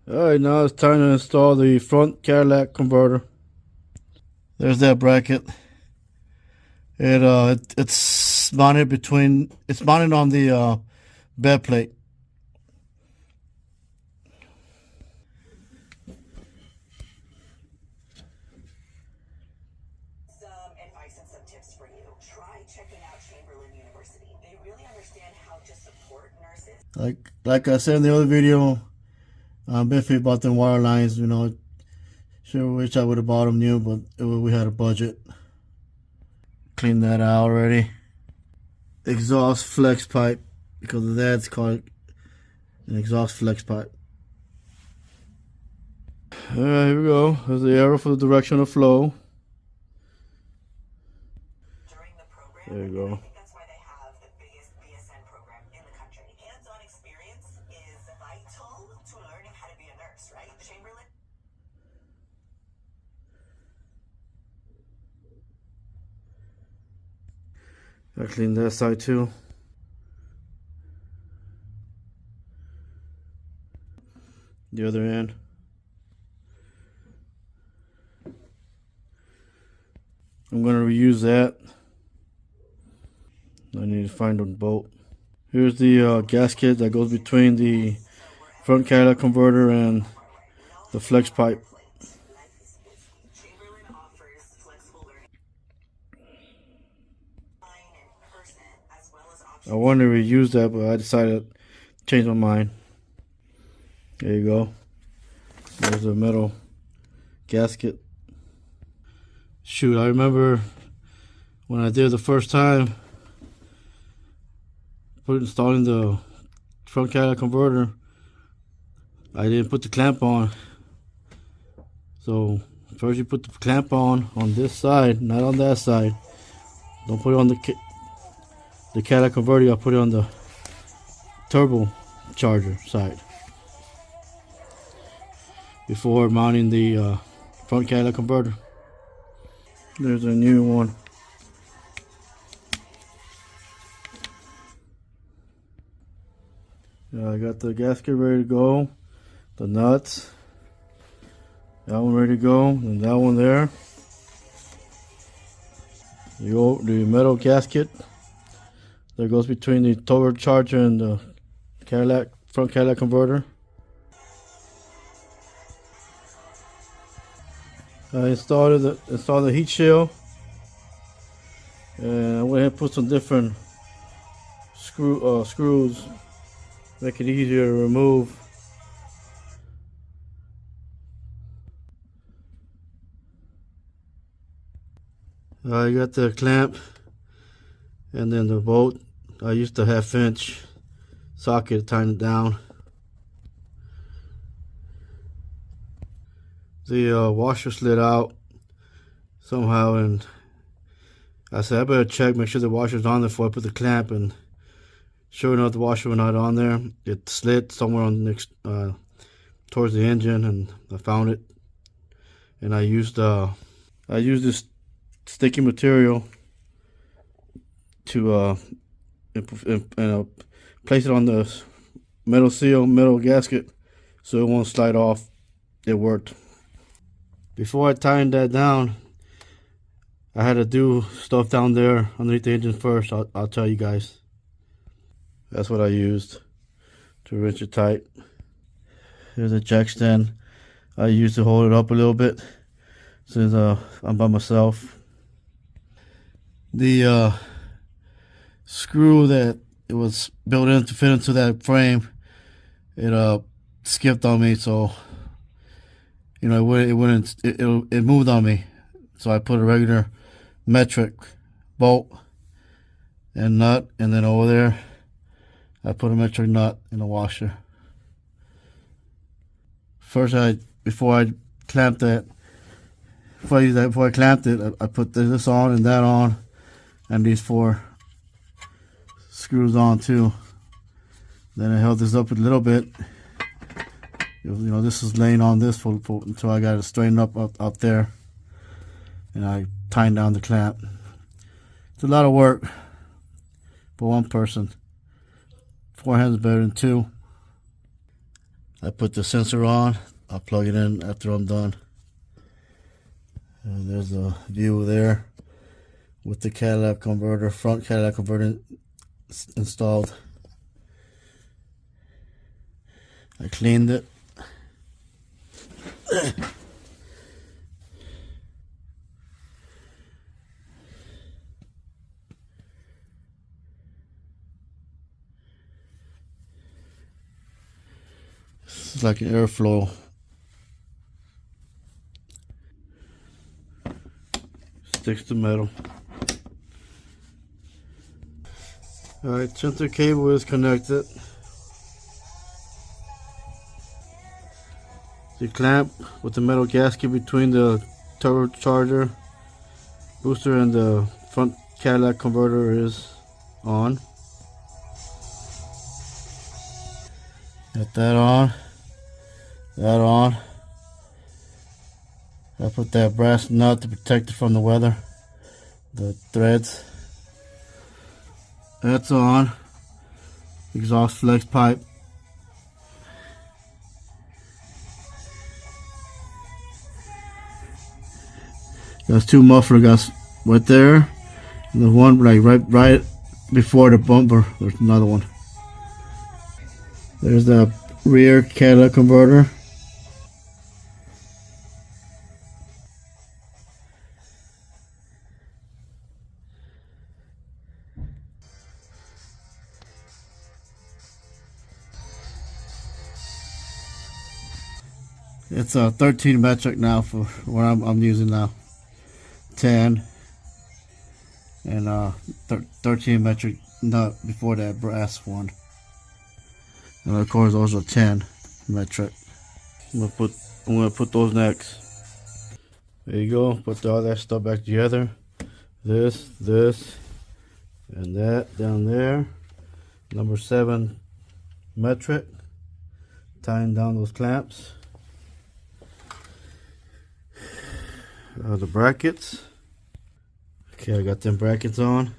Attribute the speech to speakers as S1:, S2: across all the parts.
S1: Alright, now it's time to install the front catalytic converter. There's that bracket. It's mounted on the bed plate.
S2: Some advice and some tips for you. Try checking out Chamberlain University. They really understand how to support nurses.
S1: Like I said in the other video, I'm iffy about them wire lines. You know, sure wish I would have bought them new, but we had a budget. Clean that out already. Exhaust flex pipe, because of that it's called an exhaust flex pipe. Alright, here we go. There's the arrow for the direction of flow.
S2: During the program,
S1: there you go.
S2: I think that's why they have the biggest BSN program in the country. Hands-on experience is vital to learning how to be a nurse, right? Chamberlain.
S1: I cleaned that side too. The other end. I'm going to reuse that. I need to find a bolt. Here's the gasket that goes between the front catalytic converter and the flex pipe. I wanted to reuse that, but I decided to change my mind. There you go. There's a metal gasket. Shoot, I remember when I did it the first time, installing the front catalytic converter, I didn't put the clamp on. So first you put the clamp on this side, not on that side. Don't put it on the catalytic converter. I put it on the turbo charger side before mounting the front catalytic converter. There's a new one. I got the gasket ready to go, the nuts, that one ready to go, and that one there. The metal gasket that goes between the turbo charger and the front catalytic converter. I installed the heat shield, and I went ahead and put some different screws, make it easier to remove. I got the clamp and then the bolt. I used a 1/2 inch socket to tighten it down. The washer slid out somehow, and I said I better check, make sure the washer's on there before I put the clamp, and sure enough the washer was not on there. It slid somewhere on the next towards the engine, and I found it, and I used this sticky material to place it on the metal gasket so it won't slide off. It worked. Before I tightened that down, I had to do stuff down there underneath the engine first. I'll tell you guys. That's what I used to wrench it tight. Here's a jack stand I used to hold it up a little bit since I'm by myself. The screw that it was built in to fit into that frame, it skipped on me, so you know it moved on me. So I put a regular metric bolt and nut, and then over there I put a metric nut in the washer. First, before I clamped it, I put this on and that on, and these 4 screws on too. Then I held this up a little bit. You know, this is laying on this until I got it straightened up there, and I tightened down the clamp. It's a lot of work for one person. 4 hands is better than 2. I put the sensor on. I'll plug it in after I'm done. And there's a view there with the catalytic converter, front catalytic converter installed. I cleaned it. It's like an airflow. Sticks to metal. Alright, sensor cable is connected. The clamp with the metal gasket between the turbocharger booster and the front catalytic converter is on. Got that on. That on. I put that brass nut to protect it from the weather. The threads. That's on. Exhaust flex pipe. There's two muffler guys right there. And the one like right before the bumper. There's another one. There's the rear catalytic converter. It's a 13 metric now for what I'm using now. 10 and 13 metric nut before that brass one. And of course also 10 metric. I'm gonna put those next. There you go. Put all that stuff back together. This, and that down there. Number 7 metric. Tying down those clamps. The brackets. Okay, I got them brackets on.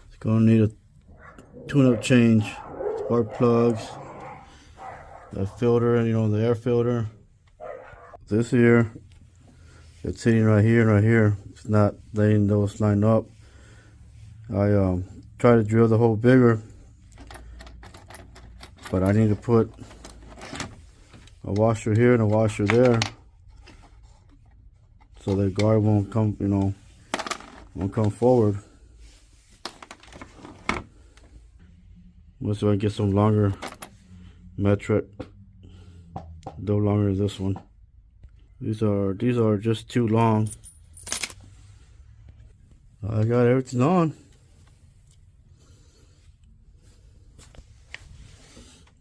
S1: It's gonna need a tune-up change. Spark plugs, the filter, you know, the air filter. This here, it's sitting right here and right here. It's not letting those line up. I try to drill the hole bigger, but I need to put a washer here and a washer there, so the guard won't come, you know, won't come forward. So I get some longer metric, no longer than this one. These are just too long. I got everything on.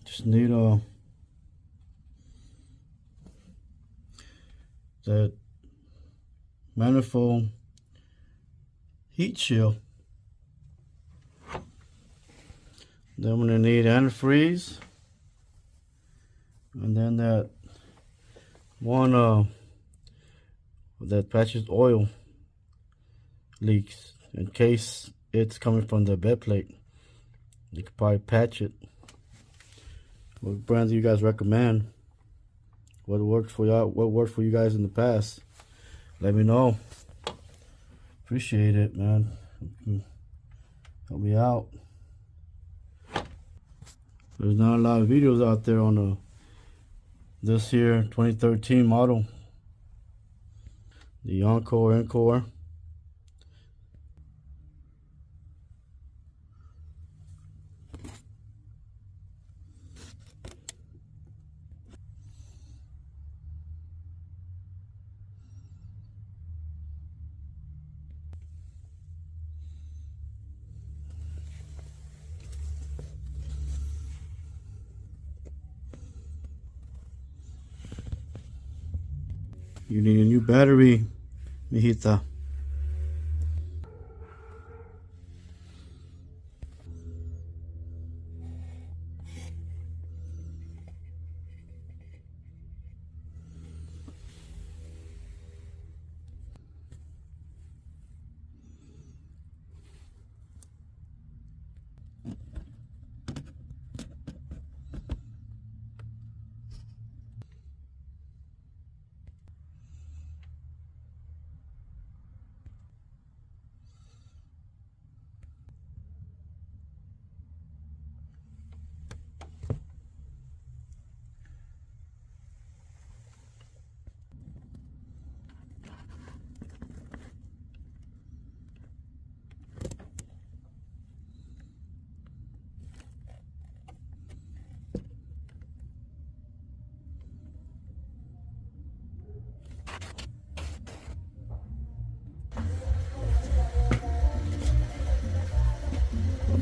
S1: Just need that manifold heat shield. Then I'm gonna need antifreeze, and then that one that patches oil leaks in case it's coming from the bed plate. You could probably patch it. What brand do you guys recommend? What works for y'all? What worked for you guys in the past? Let me know. Appreciate it, man. Help me out. There's not a lot of videos out there on this here 2013 model, the Encore. You need a new battery, mijita.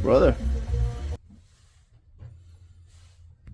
S1: Brother.